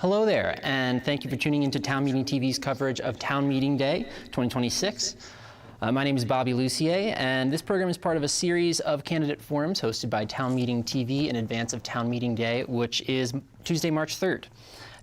Hello there, and thank you for tuning into Town Meeting TV's coverage of Town Meeting Day 2026. My name is Bobby Lucier, and this program is part of a series of candidate forums hosted by Town Meeting TV in advance of Town Meeting Day, which is Tuesday, March 3rd.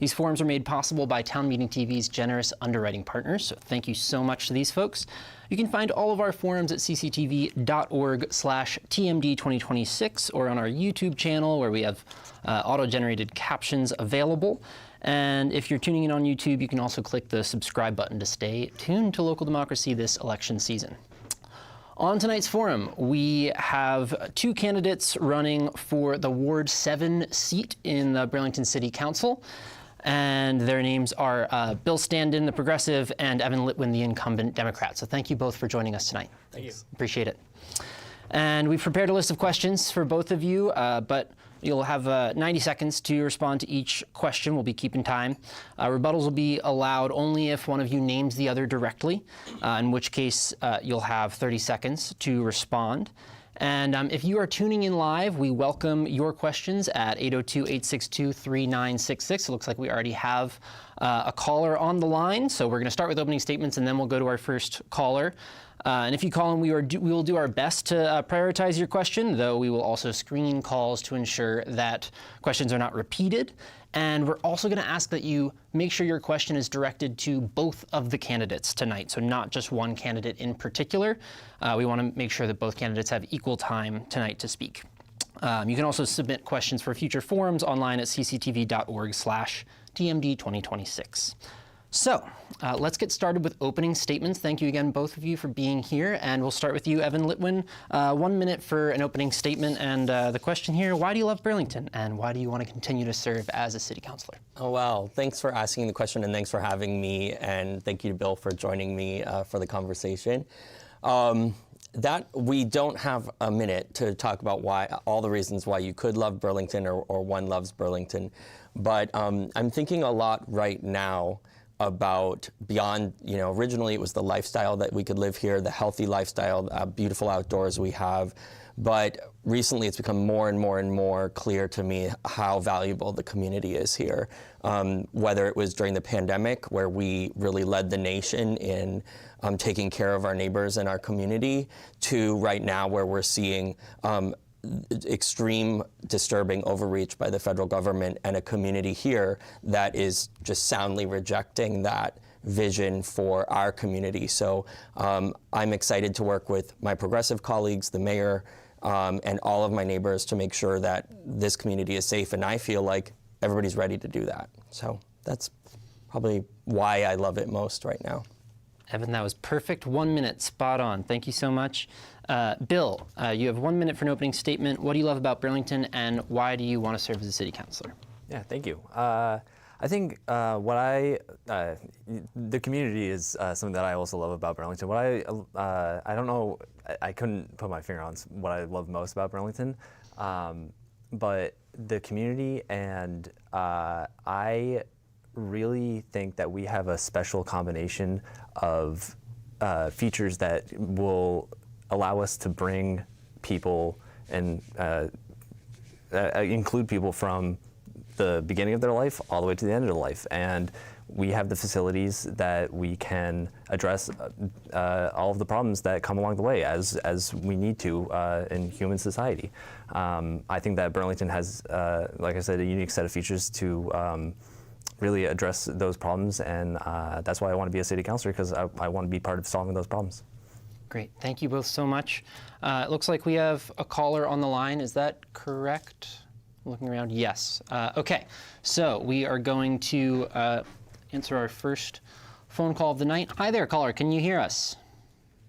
These forums are made possible by Town Meeting TV's generous underwriting partners, so thank you so much to these folks. You can find all of our forums at cctv.org/TMD2026 or on our YouTube channel where we have auto-generated captions available. And if you're tuning in on YouTube, you can also click the subscribe button to stay tuned to local democracy this election season. On tonight's forum, we have two candidates running for the Ward 7 seat in the Burlington City Council. And their names are Bill Standen, the Progressive, and Evan Litwin, the incumbent Democrat. So thank you both for joining us tonight. Thank you. Appreciate it. And we've prepared a list of questions for both of you, but you'll have 90 seconds to respond to each question. We'll be keeping time. Rebuttals will be allowed only if one of you names the other directly, in which case you'll have 30 seconds to respond. And if you are tuning in live, we welcome your questions at 802-862-3966. It looks like we already have a caller on the line. So we're going to start with opening statements, and then we'll go to our first caller. And if you call in, we will do our best to prioritize your question, though we will also screen calls to ensure that questions are not repeated. And we're also going to ask that you make sure your question is directed to both of the candidates tonight, so not just one candidate in particular. We want to make sure that both candidates have equal time tonight to speak. You can also submit questions for future forums online at cctv.org/TMD2026. So let's get started with opening statements. Thank you again, both of you, for being here. And we'll start with you, Evan Litwin. 1 minute for an opening statement. And the question here, why do you love Burlington? And why do you want to continue to serve as a city councilor? Oh, wow. Thanks for asking the question, and thanks for having me. And thank you to Bill for joining me for the conversation. That we don't have a minute to talk about why all the reasons why you could love Burlington or one loves Burlington. But I'm thinking a lot right now about beyond, originally it was the lifestyle that we could live here, the healthy lifestyle, beautiful outdoors we have. But recently it's become more and more and more clear to me how valuable the community is here. Whether it was during the pandemic, where we really led the nation in taking care of our neighbors and our community, to right now where we're seeing extreme disturbing overreach by the federal government and a community here that is just soundly rejecting that vision for our community. So I'm excited to work with my progressive colleagues, the mayor, and all of my neighbors to make sure that this community is safe, and I feel like everybody's ready to do that. So that's probably why I love it most right now. Evan, that was perfect. 1 minute, spot on. Thank you so much. Bill, you have 1 minute for an opening statement. What do you love about Burlington, and why do you want to serve as a city councilor? Yeah, thank you. I think the community is something that I also love about Burlington. I don't know, I couldn't put my finger on what I love most about Burlington, but the community, and I really think that we have a special combination of features that will allow us to bring people and include people from the beginning of their life all the way to the end of their life. And we have the facilities that we can address all of the problems that come along the way as we need to in human society. I think that Burlington has, like I said, a unique set of features to really address those problems, and that's why I want to be a city councilor, because I want to be part of solving those problems. Great, thank you both so much. It looks like we have a caller on the line. Is that correct? Looking around, yes. Okay, so we are going to answer our first phone call of the night. Hi there, caller, can you hear us?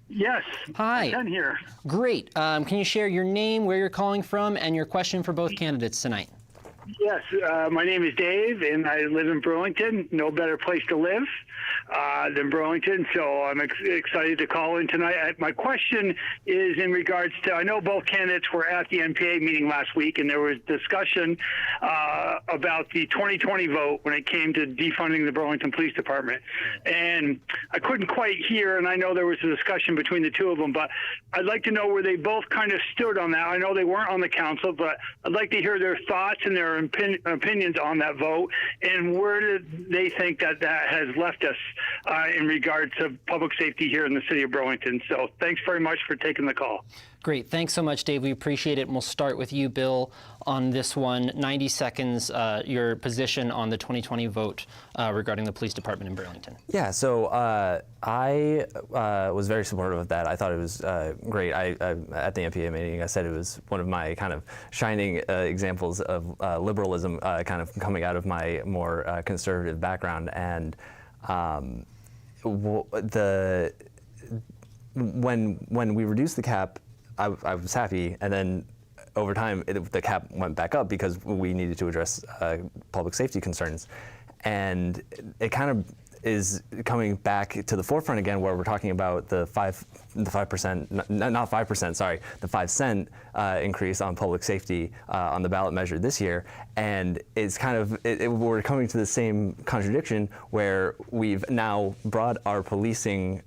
Yes, hi. I can hear. Great, can you share your name, where you're calling from, and your question for both candidates tonight? Yes, my name is Dave, and I live in Burlington. No better place to live than Burlington, so I'm excited to call in tonight. My question is in regards to, I know both candidates were at the NPA meeting last week, and there was discussion about the 2020 vote when it came to defunding the Burlington Police Department. And I couldn't quite hear, and I know there was a discussion between the two of them, but I'd like to know where they both kind of stood on that. I know they weren't on the council, but I'd like to hear their thoughts and their their opinions on that vote, and where do they think that has left us in regards to public safety here in the city of Burlington. So thanks very much for taking the call. Great. Thanks so much, Dave. We appreciate it. And we'll start with you, Bill, on this one. 90 seconds, your position on the 2020 vote regarding the police department in Burlington. Yeah, so I was very supportive of that. I thought it was great. At the MPA meeting, I said it was one of my kind of shining examples of liberalism kind of coming out of my more conservative background. And when we reduced the cap, I was happy, and then over time the cap went back up because we needed to address public safety concerns, and it kind of is coming back to the forefront again, where we're talking about the 5%, not 5%, sorry, the 5-cent increase on public safety on the ballot measure this year, and it's kind of we're coming to the same contradiction where we've now brought our policing.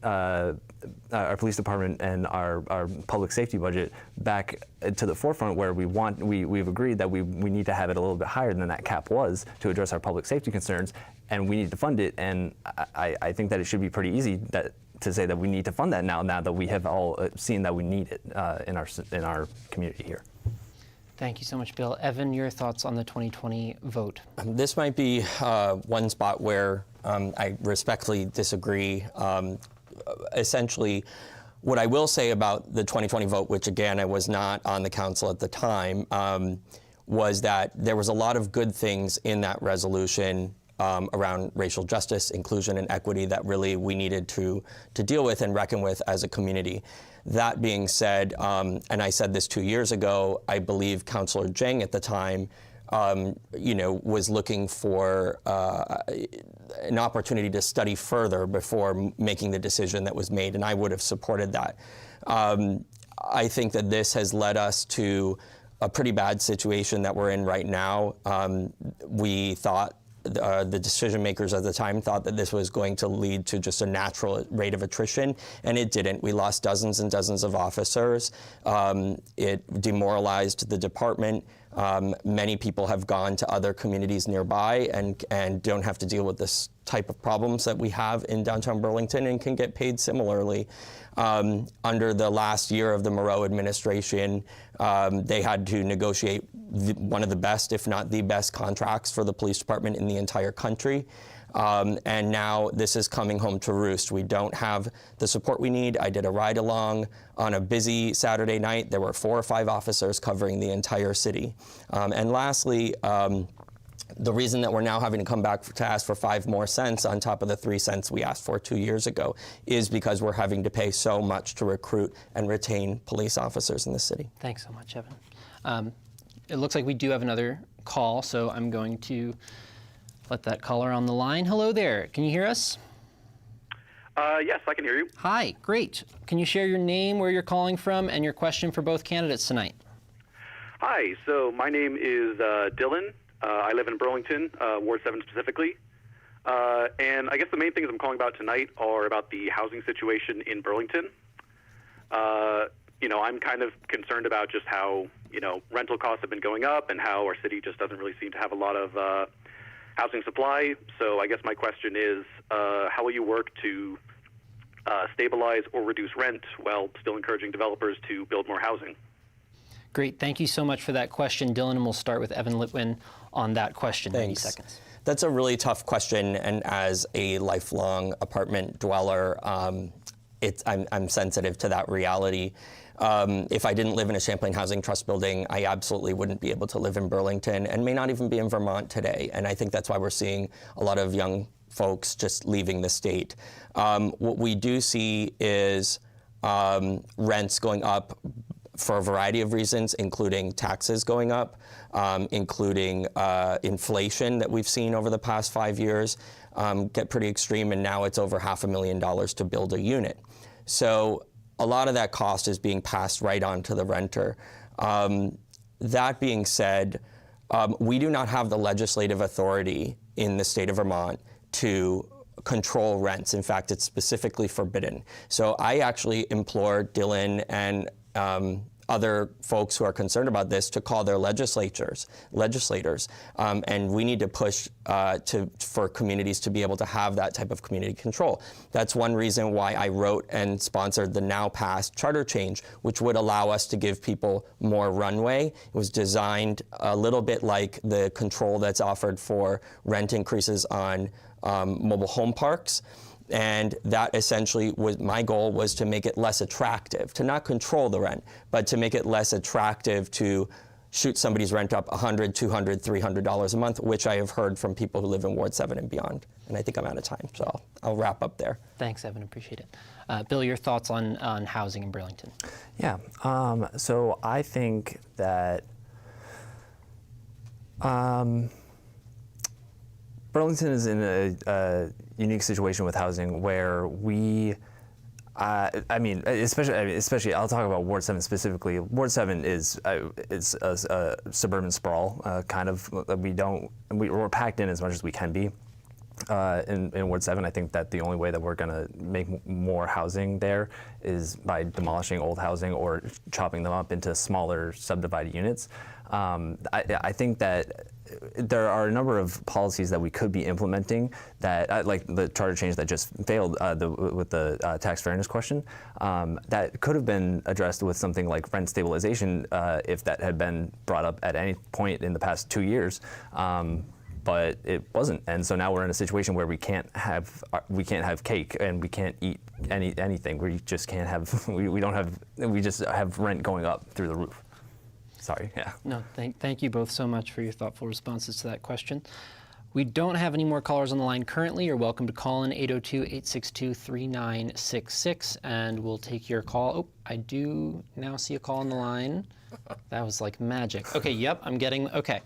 Our police department and our public safety budget back to the forefront, where we've agreed that we need to have it a little bit higher than that cap was to address our public safety concerns, and we need to fund it. And I think that it should be pretty easy to say that we need to fund that now that we have all seen that we need it in our community here. Thank you so much, Bill. Evan, your thoughts on the 2020 vote? This might be one spot where I respectfully disagree. Essentially, what I will say about the 2020 vote, which again, I was not on the council at the time, was that there was a lot of good things in that resolution around racial justice, inclusion, and equity that really we needed to deal with and reckon with as a community. That being said, and I said this 2 years ago, I believe Councillor Jang at the time was looking for an opportunity to study further before making the decision that was made, and I would have supported that. I think that this has led us to a pretty bad situation that we're in right now. We thought, the decision makers at the time thought that this was going to lead to just a natural rate of attrition, and it didn't. We lost dozens and dozens of officers. It demoralized the department. Many people have gone to other communities nearby and don't have to deal with this type of problems that we have in downtown Burlington and can get paid similarly. Under the last year of the Moreau administration, they had to negotiate one of the best, if not the best, contracts for the police department in the entire country. And now this is coming home to roost. We don't have the support we need. I did a ride along on a busy Saturday night. There were 4 or 5 officers covering the entire city. And lastly, the reason that we're now having to come back to ask for 5 more cents on top of the 3 cents we asked for 2 years ago is because we're having to pay so much to recruit and retain police officers in the city. Thanks so much, Evan. It looks like we do have another call, so I'm going to let that caller on the line. Hello there. Can you hear us? Yes, I can hear you. Hi, great. Can you share your name, where you're calling from, and your question for both candidates tonight? Hi, so my name is Dylan. I live in Burlington, Ward 7 specifically. And I guess the main things I'm calling about tonight are about the housing situation in Burlington. I'm kind of concerned about just how, rental costs have been going up and how our city just doesn't really seem to have a lot of housing supply. So I guess my question is, how will you work to stabilize or reduce rent while still encouraging developers to build more housing? Great. Thank you so much for that question, Dylan, and we'll start with Evan Litwin on that question. Thanks. 90 seconds. That's a really tough question, and as a lifelong apartment dweller, I'm sensitive to that reality. If I didn't live in a Champlain Housing Trust building, I absolutely wouldn't be able to live in Burlington and may not even be in Vermont today. And I think that's why we're seeing a lot of young folks just leaving the state. What we do see is rents going up for a variety of reasons, including taxes going up, including inflation that we've seen over the past 5 years get pretty extreme, and now it's over $500,000 to build a unit. So a lot of that cost is being passed right on to the renter. That being said, we do not have the legislative authority in the state of Vermont to control rents. In fact, it's specifically forbidden. So I actually implore Dylan and other folks who are concerned about this to call their legislators, and we need to push for communities to be able to have that type of community control. That's one reason why I wrote and sponsored the now passed charter change, which would allow us to give people more runway. It was designed a little bit like the control that's offered for rent increases on mobile home parks. And that essentially was my goal, was to make it less attractive, to not control the rent, but to make it less attractive to shoot somebody's rent up $100, $200, $300 a month, which I have heard from people who live in Ward 7 and beyond. And I think I'm out of time, so I'll wrap up there. Thanks, Evan. Appreciate it. Bill, your thoughts on housing in Burlington? Yeah. So I think that Burlington is in a unique situation with housing where we, especially I'll talk about Ward 7 specifically. Ward 7 is a suburban sprawl, kind of. We're packed in as much as we can be. In Ward 7, I think that the only way that we're going to make more housing there is by demolishing old housing or chopping them up into smaller subdivided units. I think that there are a number of policies that we could be implementing that, like the charter change that just failed with the tax fairness question, that could have been addressed with something like rent stabilization if that had been brought up at any point in the past 2 years. But it wasn't, and so now we're in a situation where we can't have cake and we can't eat anything. We just can't have. We just have rent going up through the roof. Sorry. Yeah. No, thank you both so much for your thoughtful responses to that question. We don't have any more callers on the line currently. You're welcome to call in 802-862-3966, and we'll take your call. Oh, I do now see a call on the line. That was like magic. Okay, yep, I'm getting, okay.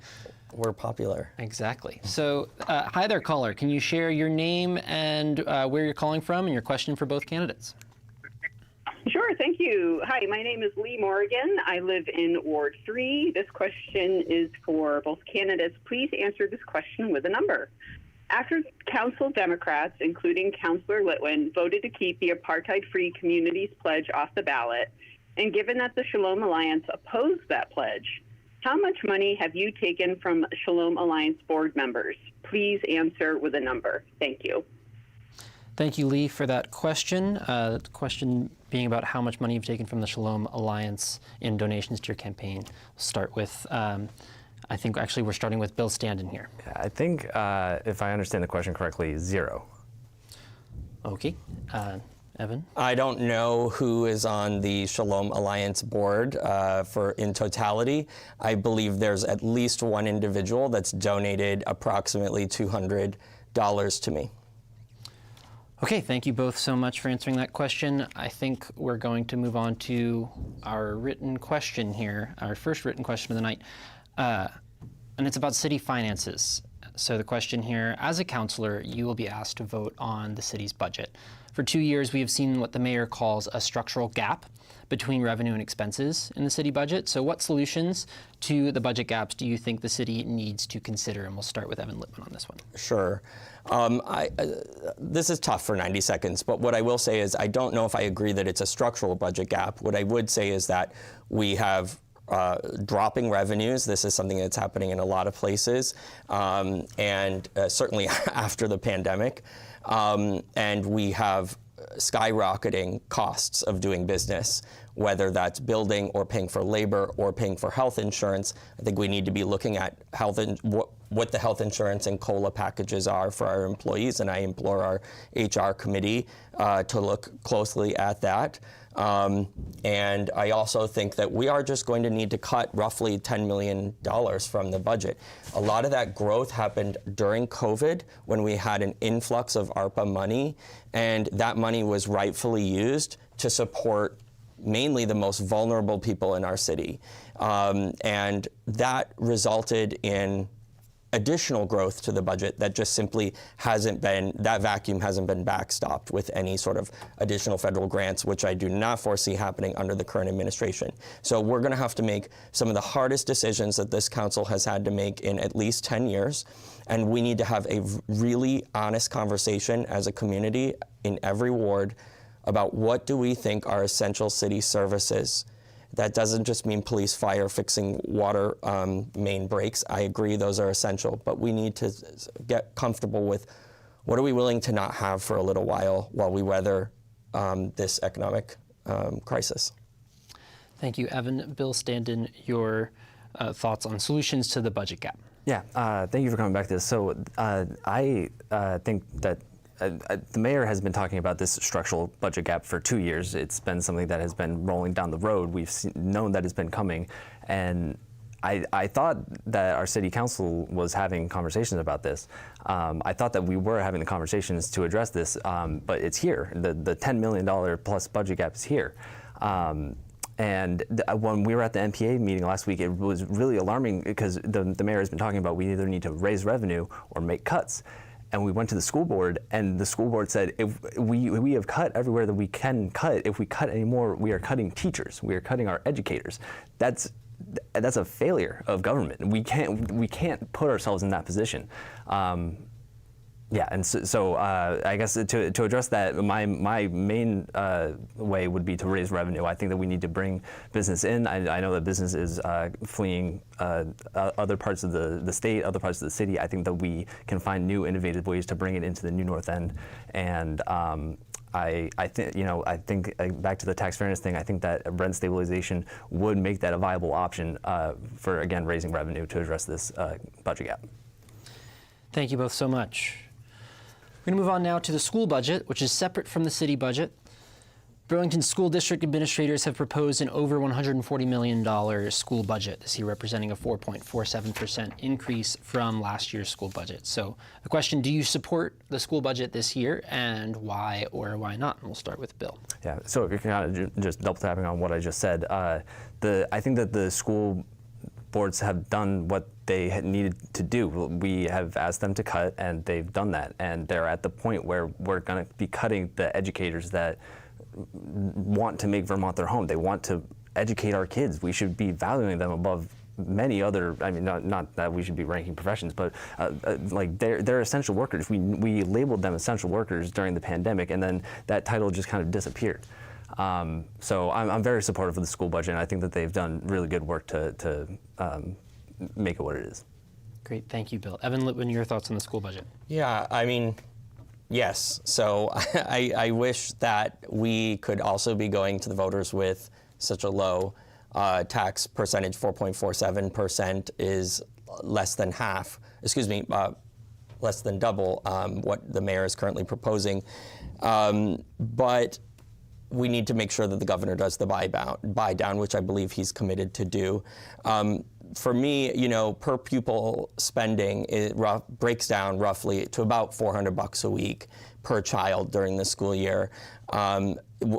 We're popular. Exactly. So, hi there, caller. Can you share your name and where you're calling from and your question for both candidates? Sure, thank you. Hi, my name is Lee Morgan. I live in Ward 3. This question is for both candidates. Please answer this question with a number. After Council Democrats, including Councillor Litwin, voted to keep the apartheid-free Communities Pledge off the ballot, and given that the Shalom Alliance opposed that pledge, how much money have you taken from Shalom Alliance board members? Please answer with a number. Thank you. Thank you, Lee, for that question. The question being about how much money you've taken from the Shalom Alliance in donations to your campaign. We'll start with, I think actually we're starting with Bill Standen here. Yeah, I think if I understand the question correctly, 0. Okay. Evan? I don't know who is on the Shalom Alliance board in totality. I believe there's at least one individual that's donated approximately $200 to me. Okay, thank you both so much for answering that question. I think we're going to move on to our written question here, our first written question of the night, and it's about city finances. So the question here, as a councillor, you will be asked to vote on the city's budget. For 2 years, we have seen what the mayor calls a structural gap between revenue and expenses in the city budget. So what solutions to the budget gaps do you think the city needs to consider? And we'll start with Evan Lippman on this one. Sure. This is tough for 90 seconds, but what I will say is I don't know if I agree that it's a structural budget gap. What I would say is that we have dropping revenues. This is something that's happening in a lot of places, and certainly after the pandemic. And we have skyrocketing costs of doing business, whether that's building or paying for labor or paying for health insurance. I think we need to be looking at what the health insurance and COLA packages are for our employees, and I implore our HR committee to look closely at that. And I also think that we are just going to need to cut roughly $10 million from the budget. A lot of that growth happened during COVID when we had an influx of ARPA money, and that money was rightfully used to support mainly the most vulnerable people in our city. And that resulted in additional growth to the budget that just simply hasn't been, that vacuum hasn't been backstopped with any sort of additional federal grants, which I do not foresee happening under the current administration. So we're going to have to make some of the hardest decisions that this council has had to make in at least 10 years. And we need to have a really honest conversation as a community in every ward about what do we think are essential city services That doesn't just mean police, fire, fixing water main breaks. I agree, those are essential, but we need to get comfortable with what are we willing to not have for a little while we weather this economic crisis. Thank you, Evan. Bill Standen, your thoughts on solutions to the budget gap. Yeah, thank you for coming back to this. So I think that the mayor has been talking about this structural budget gap for 2 years. It's been something that has been rolling down the road. We've known that it's been coming, and I thought that our city council was having conversations about this. I thought that we were having the conversations to address this, but it's here. The $10 million plus budget gap is here. And when we were at the NPA meeting last week, it was really alarming because the mayor has been talking about we either need to raise revenue or make cuts. And we went to the school board, and the school board said, if we have cut everywhere that we can cut. If we cut any more, we are cutting teachers. We are cutting our educators. That's a failure of government. We can't put ourselves in that position. Yeah, and so I guess to address that, my main way would be to raise revenue. I think that we need to bring business in. I know that business is fleeing other parts of the state, other parts of the city. I think that we can find new innovative ways to bring it into the new North End. And I think back to the tax fairness thing, I think that rent stabilization would make that a viable option for, again, raising revenue to address this budget gap. Thank you both so much. We're going to move on now to the school budget, which is separate from the city budget. Burlington School District administrators have proposed an over $140 million school budget this year, representing a 4.47% increase from last year's school budget. So the question, do you support the school budget this year, and why or why not? And we'll start with Bill. Yeah, so if you're kind of just double tapping on what I just said, I think that the school boards have done what they had needed to do. We have asked them to cut, and they've done that. And they're at the point where we're going to be cutting the educators that want to make Vermont their home. They want to educate our kids. We should be valuing them above many other, I mean, not that we should be ranking professions, but like they're essential workers. We labeled them essential workers during the pandemic, and then that title just kind of disappeared. So I'm very supportive of the school budget, and I think that they've done really good work to make it what it is. Great, thank you, Bill. Evan Litwin, your thoughts on the school budget? Yeah, I mean, yes. So I wish that we could also be going to the voters with such a low tax percentage. 4.47% is less than half, less than double what the mayor is currently proposing. But we need to make sure that the governor does the buy down, which I believe he's committed to do. For me, per pupil spending breaks down roughly to about $400 a week per child during the school year.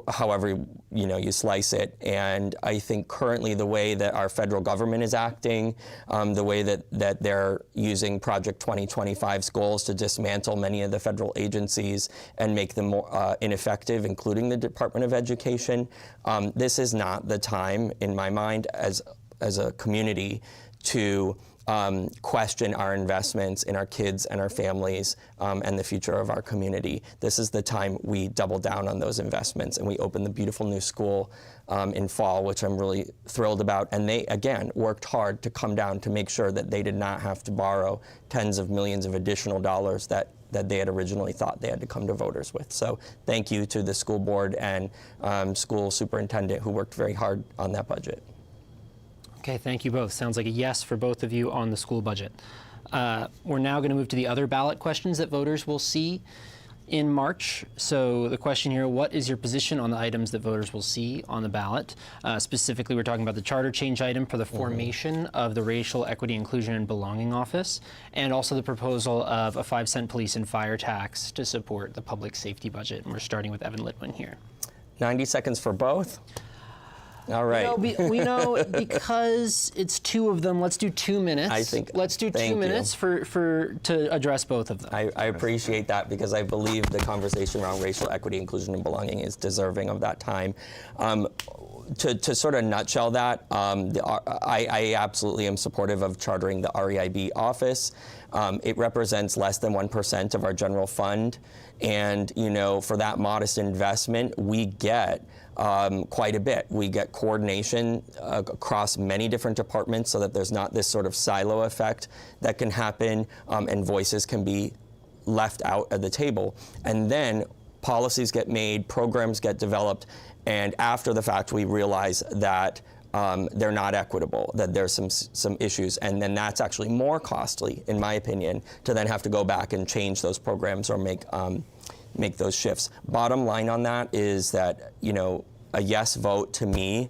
However, you slice it. And I think currently the way that our federal government is acting, the way that they're using Project 2025's goals to dismantle many of the federal agencies and make them more ineffective, including the Department of Education, this is not the time, in my mind, as a community to question our investments in our kids and our families and the future of our community. This is the time we double down on those investments and we open the beautiful new school in fall, which I'm really thrilled about. And they, again, worked hard to come down to make sure that they did not have to borrow tens of millions of additional dollars that they had originally thought they had to come to voters with. So thank you to the school board and school superintendent who worked very hard on that budget. Okay, thank you both. Sounds like a yes for both of you on the school budget. We're now going to move to the other ballot questions that voters will see in March. So the question here, what is your position on the items that voters will see on the ballot? Specifically, we're talking about the charter change item for the formation of the Racial Equity, Inclusion, and Belonging Office, and also the proposal of a 5-cent police and fire tax to support the public safety budget. And we're starting with Evan Litwin here. 90 seconds for both? All right. We know because it's two of them. Let's do 2 minutes. I think. Let's do 2 minutes to address both of them. I appreciate that because I believe the conversation around racial equity, inclusion, and belonging is deserving of that time. to sort of nutshell that, I absolutely am supportive of chartering the REIB office. It represents less than 1% of our general fund, and for that modest investment, we get quite a bit. We get coordination across many different departments, so that there's not this sort of silo effect that can happen, and voices can be left out of the table. And then policies get made, programs get developed, and after the fact, we realize that they're not equitable, that there's some issues, and then that's actually more costly, in my opinion, to then have to go back and change those programs or make those shifts. Bottom line on that is that a yes vote to me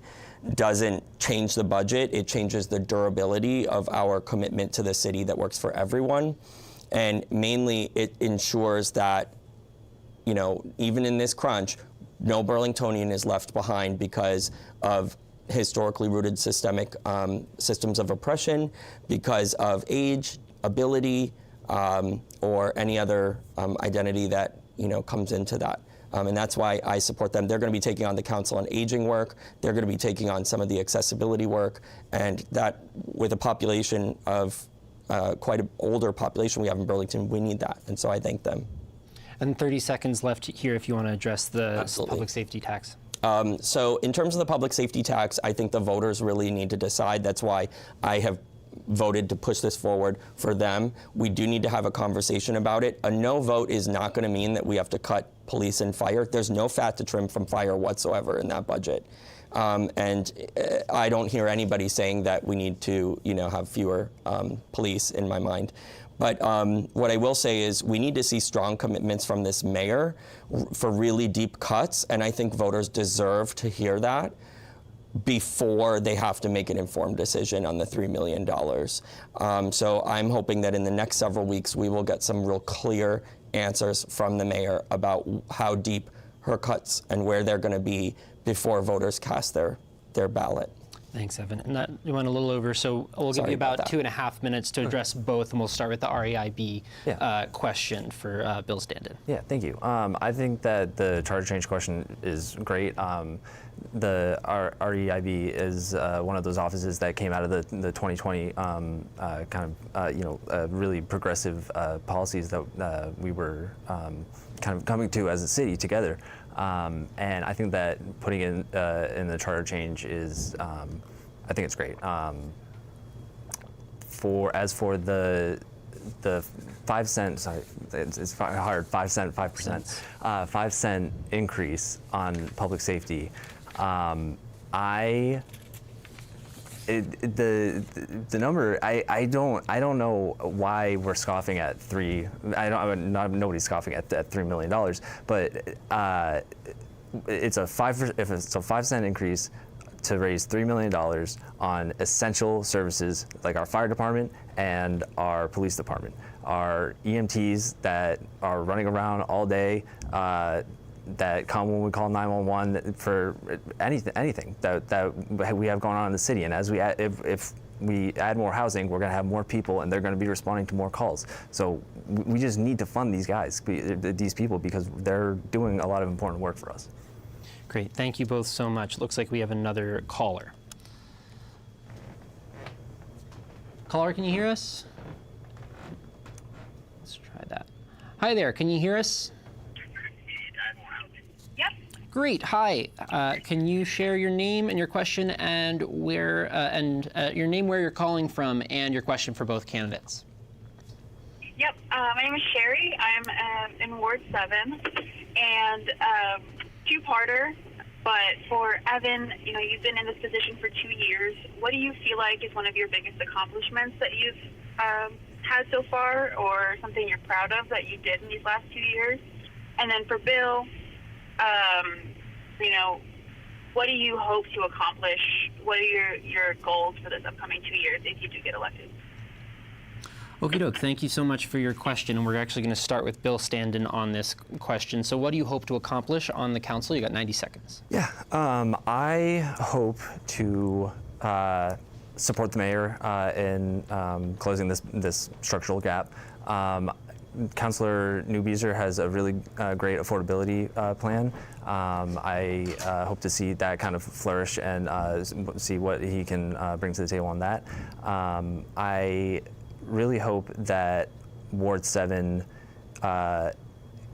doesn't change the budget. It changes the durability of our commitment to the city that works for everyone, and mainly it ensures that even in this crunch, no Burlingtonian is left behind because of historically rooted systemic systems of oppression, because of age, ability, or any other identity that comes into that. And that's why I support them. They're going to be taking on the Council on Aging work. They're going to be taking on some of the accessibility work, and that with a population of quite an older population we have in Burlington, we need that. And so I thank them. And 30 seconds left here if you want to address the Absolutely. public safety tax. So in terms of the public safety tax, I think the voters really need to decide. That's why I have voted to push this forward for them. We do need to have a conversation about it. A no vote is not going to mean that we have to cut police and fire. There's no fat to trim from fire whatsoever in that budget. And I don't hear anybody saying that we need to, have fewer police in my mind. But what I will say is we need to see strong commitments from this mayor for really deep cuts, and I think voters deserve to hear that before they have to make an informed decision on the $3 million. So I'm hoping that in the next several weeks we will get some real clear answers from the mayor about how deep her cuts and where they're going to be before voters cast their ballot. Thanks, Evan. And that you went a little over, so we'll give you about 2.5 minutes to address both, and we'll start with the REIB question for Bill Standen. Yeah, thank you. I think that the charter change question is great. The REIB is one of those offices that came out of the 2020 really progressive policies that we were kind of coming to as a city together. And I think that putting in the charter change is, I think it's great. As for the 5 cents, sorry, it's hard, 5 cent, 5%, 5 cent increase on public safety. The number, I don't know why we're scoffing at nobody's scoffing at $3 million, but it's a 5 cent increase to raise $3 million on essential services like our fire department and our police department. Our EMTs that are running around all day, that come when we call 911 for anything that we have going on in the city. And as if we add more housing, we're going to have more people, and they're going to be responding to more calls. So we just need to fund these people, because they're doing a lot of important work for us. Great, thank you both so much. Looks like we have another caller. Caller, can you hear us? Let's try that. Hi there, can you hear us? Yep. Great. Hi. Can you share your name and your question, and where your name, where you're calling from, and your question for both candidates? Yep. My name is Sherry. I'm in Ward 7, and two-parter. But for Evan, you've been in this position for 2 years. What do you feel like is one of your biggest accomplishments that you've had so far, or something you're proud of that you did in these last 2 years? And then for Bill, what do you hope to accomplish? What are your goals for this upcoming 2 years if you do get elected? Okie doke, thank you so much for your question. And we're actually going to start with Bill Standen on this question. So what do you hope to accomplish on the council? You got 90 seconds. Yeah, I hope to support the mayor in closing this structural gap. Councilor Newbeezer has a really great affordability plan. I hope to see that kind of flourish and see what he can bring to the table on that. I really hope that Ward 7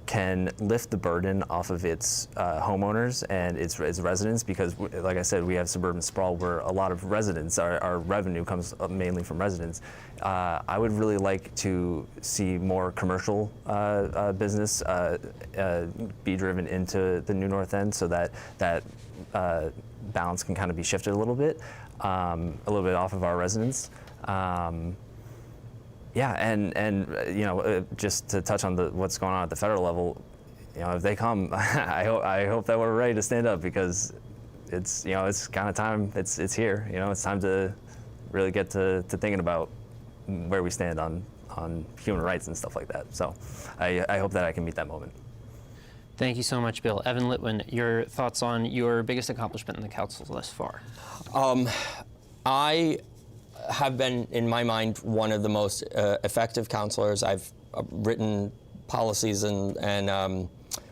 can lift the burden off of its homeowners and its residents, because, like I said, we have suburban sprawl where a lot of residents, our revenue comes mainly from residents. I would really like to see more commercial business be driven into the New North End, so that balance can kind of be shifted a little bit off of our residents. Yeah, and just to touch on what's going on at the federal level, if they come, I hope that we're ready to stand up, because it's kind of time. It's here. It's time to really get to thinking about where we stand on human rights and stuff like that. So I hope that I can meet that moment. Thank you so much, Bill. Evan Litwin, your thoughts on your biggest accomplishment in the council thus far? I have been, in my mind, one of the most effective counselors. I've written policies and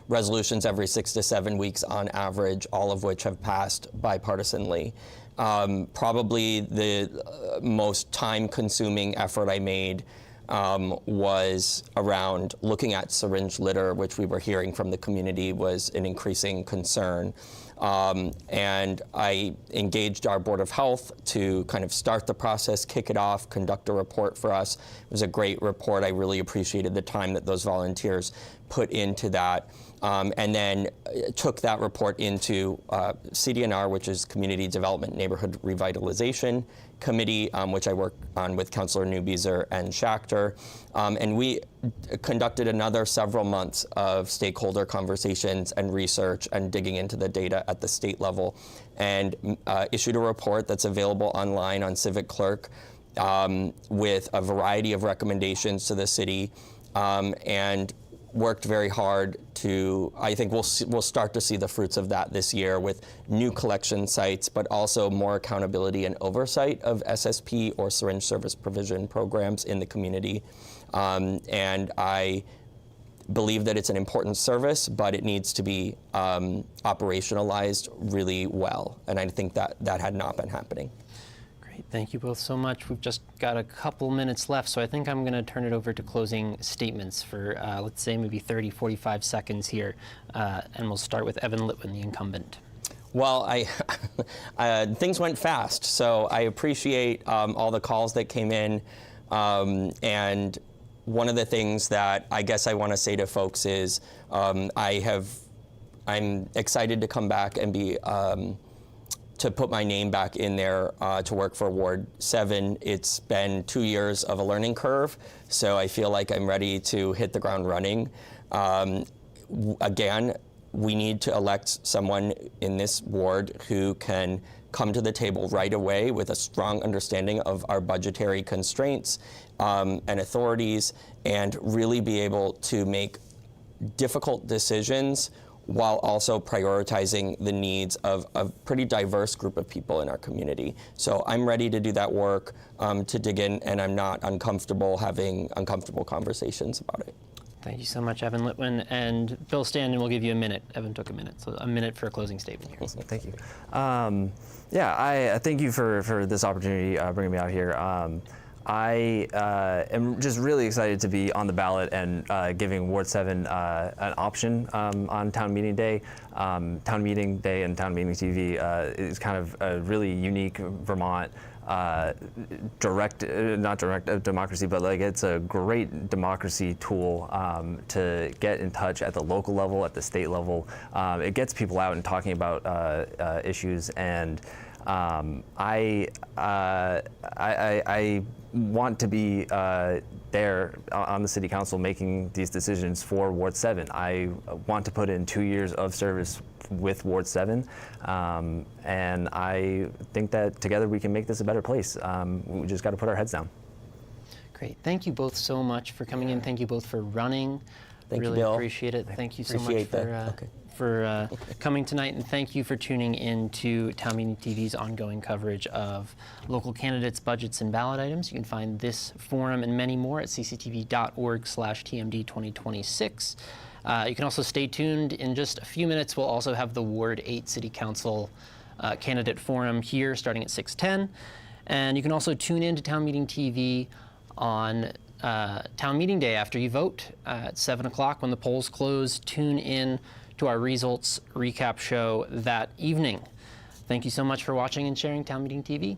resolutions every 6 to 7 weeks on average, all of which have passed bipartisanly. Probably the most time-consuming effort I made was around looking at syringe litter, which we were hearing from the community was an increasing concern. And I engaged our Board of Health to kind of start the process, kick it off, conduct a report for us. It was a great report. I really appreciated the time that those volunteers put into that. And then took that report into CDNR, which is Community Development Neighborhood Revitalization Committee, which I work on with Councilor Newbeezer and Schachter. And we conducted another several months of stakeholder conversations and research and digging into the data at the state level, and issued a report that's available online on Civic Clerk with a variety of recommendations to the city, and worked very hard to, I think we'll start to see the fruits of that this year with new collection sites, but also more accountability and oversight of SSP or syringe service provision programs in the community. And I believe that it's an important service, but it needs to be operationalized really well. And I think that had not been happening. Great, thank you both so much. We've just got a couple minutes left, so I think I'm going to turn it over to closing statements for, let's say, maybe 30, 45 seconds here. And we'll start with Evan Litwin, the incumbent. Well, things went fast, so I appreciate all the calls that came in. And one of the things that I guess I want to say to folks is I'm excited to come back and be to put my name back in there to work for Ward 7. It's been 2 years of a learning curve, so I feel like I'm ready to hit the ground running. Again, we need to elect someone in this ward who can come to the table right away with a strong understanding of our budgetary constraints and authorities, and really be able to make difficult decisions while also prioritizing the needs of a pretty diverse group of people in our community. So I'm ready to do that work, to dig in, and I'm not uncomfortable having uncomfortable conversations about it. Thank you so much, Evan Litwin. And Bill Standen will give you a minute. Evan took a minute, so a minute for a closing statement here. Thank you. I thank you for this opportunity, bringing me out here. I am just really excited to be on the ballot and giving Ward 7 an option on Town Meeting Day. Town Meeting Day and Town Meeting TV is kind of a really unique Vermont not direct democracy, but like it's a great democracy tool to get in touch at the local level, at the state level. It gets people out and talking about issues, and I want to be there on the city council making these decisions for Ward 7. I want to put in 2 years of service with Ward 7, and I think that together we can make this a better place. We just got to put our heads down. Great. Thank you both so much for coming in. Thank you both for running. Thank really you, Bill. appreciate it. Thank you so much Appreciate that. for coming tonight, and thank you for tuning in to Town Meeting TV's ongoing coverage of local candidates, budgets, and ballot items. You can find this forum and many more at cctv.org/TMD2026. You can also stay tuned. In just a few minutes, we'll also have the Ward 8 City Council candidate forum here starting at 6:10. And you can also tune in to Town Meeting TV on Town Meeting Day after you vote at 7 o'clock when the polls close. Tune in to our results recap show that evening. Thank you so much for watching and sharing Town Meeting TV.